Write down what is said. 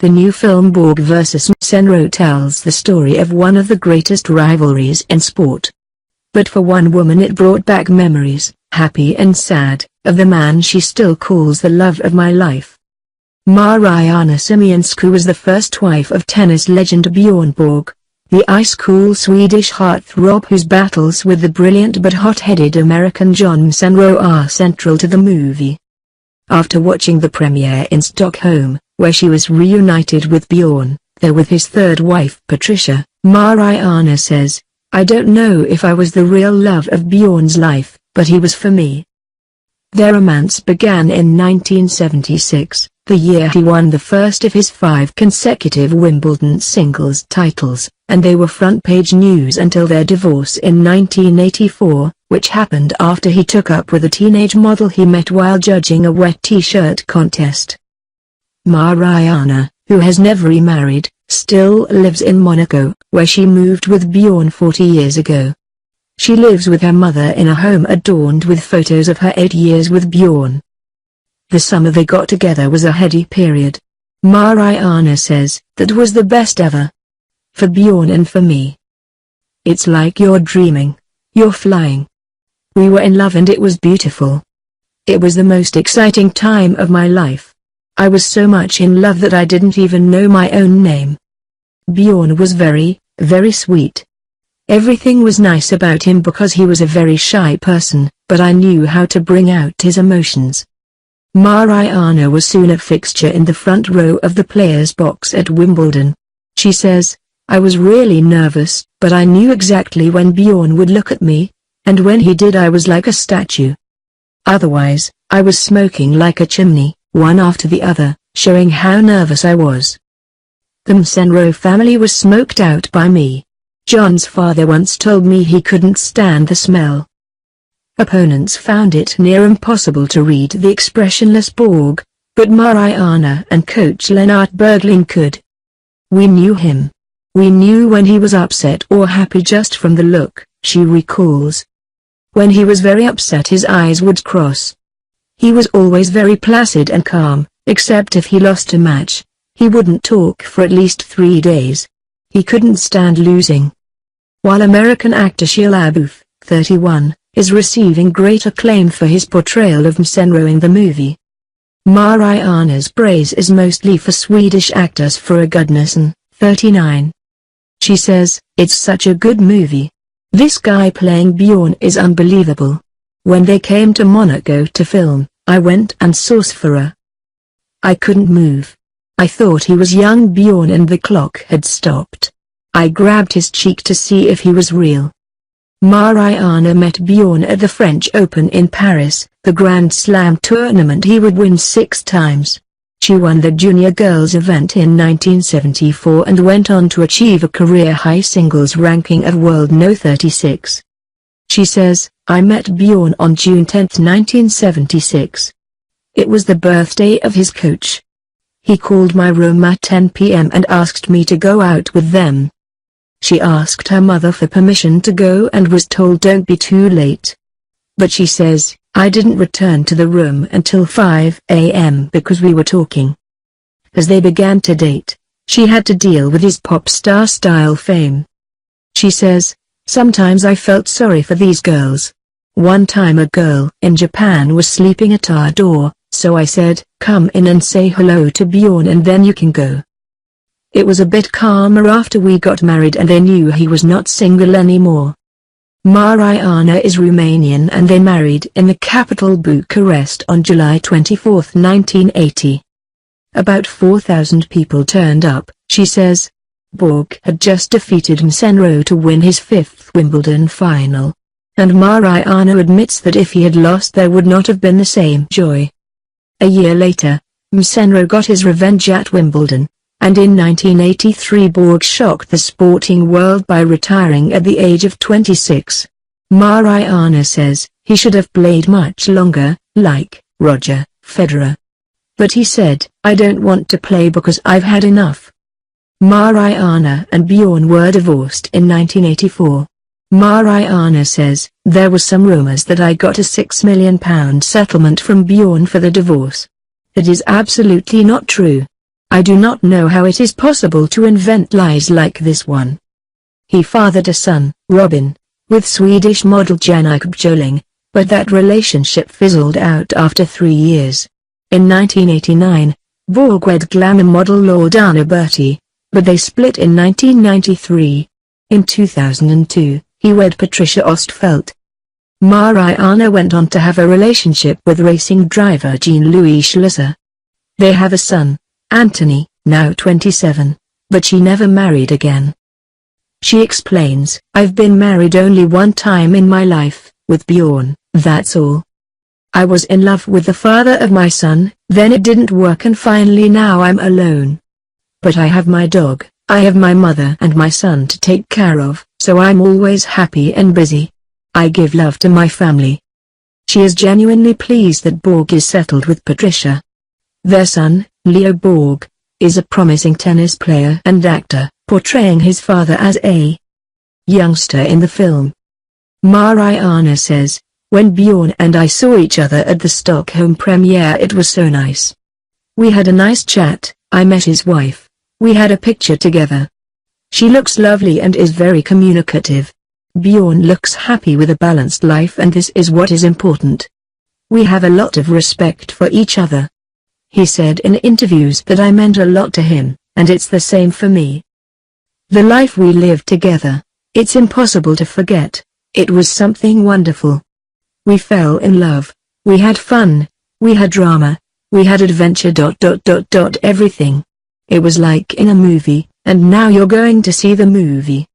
The new film Borg vs. McEnroe tells the story of one of the greatest rivalries in sport. But for one woman it brought back memories, happy and sad, of the man she still calls the love of my life. Mariana Simianska was the first wife of tennis legend Bjorn Borg, the ice-cool Swedish heartthrob whose battles with the brilliant but hot-headed American John McEnroe are central to the movie. After watching the premiere in Stockholm, where she was reunited with Bjorn, though with his third wife Patricia, Mariana says, "I don't know if I was the real love of Bjorn's life, but he was for me." Their romance began in 1976, the year he won the first of his 5 consecutive Wimbledon singles titles, and they were front-page news until their divorce in 1984, which happened after he took up with a teenage model he met while judging a wet t-shirt contest. Mariana, who has never remarried, still lives in Monaco, where she moved with Bjorn 40 years ago. She lives with her mother in a home adorned with photos of her 8 years with Bjorn. The summer they got together was a heady period. Mariana says, "That was the best ever. For Bjorn and for me. It's like you're dreaming. You're flying. We were in love and it was beautiful. It was the most exciting time of my life. I was so much in love that I didn't even know my own name." Bjorn was very, very sweet. Everything was nice about him because he was a very shy person, but I knew how to bring out his emotions. Mariana was soon a fixture in the front row of the players' box at Wimbledon. She says, "I was really nervous, but I knew exactly when Bjorn would look at me, and when he did I was like a statue. Otherwise, I was smoking like a chimney, one after the other, showing how nervous I was. The McEnroe family was smoked out by me. John's father once told me he couldn't stand the smell." Opponents found it near impossible to read the expressionless Borg, but Mariana and coach Lennart Bergling could. "We knew him. We knew when he was upset or happy just from the look," she recalls. "When he was very upset his eyes would cross. He was always very placid and calm, except if he lost a match. He wouldn't talk for at least 3 days. He couldn't stand losing." While American actor Shia LaBeouf, 31, is receiving great acclaim for his portrayal of McEnroe in the movie, Mariana's praise is mostly for Swedish actors Fröa Gudnason, 39. She says, "It's such a good movie. This guy playing Bjorn is unbelievable. When they came to Monaco to film, I went and saw Fröa. I couldn't move. I thought he was young Bjorn and the clock had stopped. I grabbed his cheek to see if he was real." Mariana met Bjorn at the French Open in Paris, the Grand Slam tournament he would win 6 times. She won the junior girls event in 1974 and went on to achieve a career-high singles ranking of world No. 36. She says, "I met Bjorn on June 10, 1976. It was the birthday of his coach. He called my room at 10 p.m. and asked me to go out with them. She asked her mother for permission to go and was told don't be too late. But she says, I didn't return to the room until 5 a.m. because we were talking. As they began to date, she had to deal with his pop star style fame. She says, sometimes I felt sorry for these girls. One time a girl in Japan was sleeping at our door, so I said, come in and say hello to Bjorn and then you can go. It was a bit calmer after we got married and they knew he was not single anymore." Mariana is Romanian and they married in the capital Bucharest on July 24, 1980. About 4,000 people turned up, she says. Borg had just defeated McEnroe to win his 5th Wimbledon final. And Mariana admits that if he had lost there would not have been the same joy. A year later, McEnroe got his revenge at Wimbledon. And in 1983 Borg shocked the sporting world by retiring at the age of 26. Mariana says, he should have played much longer, like Roger Federer. But he said, I don't want to play because I've had enough. Mariana and Bjorn were divorced in 1984. Mariana says, there was some rumors that I got a £6 million settlement from Bjorn for the divorce. That is absolutely not true. I do not know how it is possible to invent lies like this one. He fathered a son, Robin, with Swedish model Janek Bjorling, but that relationship fizzled out after 3 years. In 1989, Borg wed glamour model Lordana Berti, but they split in 1993. In 2002, he wed Patricia Ostfeld. Mariana went on to have a relationship with racing driver Jean-Louis Schlesser. They have a son, Anthony, now 27, but she never married again. She explains, "I've been married only one time in my life, with Bjorn, that's all. I was in love with the father of my son, then it didn't work and finally now I'm alone. But I have my dog, I have my mother and my son to take care of, so I'm always happy and busy. I give love to my family." She is genuinely pleased that Borg is settled with Patricia. Their son, Leo Borg, is a promising tennis player and actor, portraying his father as a youngster in the film. Mariana says, "When Bjorn and I saw each other at the Stockholm premiere it was so nice. We had a nice chat, I met his wife, we had a picture together. She looks lovely and is very communicative. Bjorn looks happy with a balanced life and this is what is important. We have a lot of respect for each other. He said in interviews that I meant a lot to him, and it's the same for me. The life we lived together, it's impossible to forget, it was something wonderful. We fell in love, we had fun, we had drama, we had adventure ... everything. It was like in a movie, and now you're going to see the movie."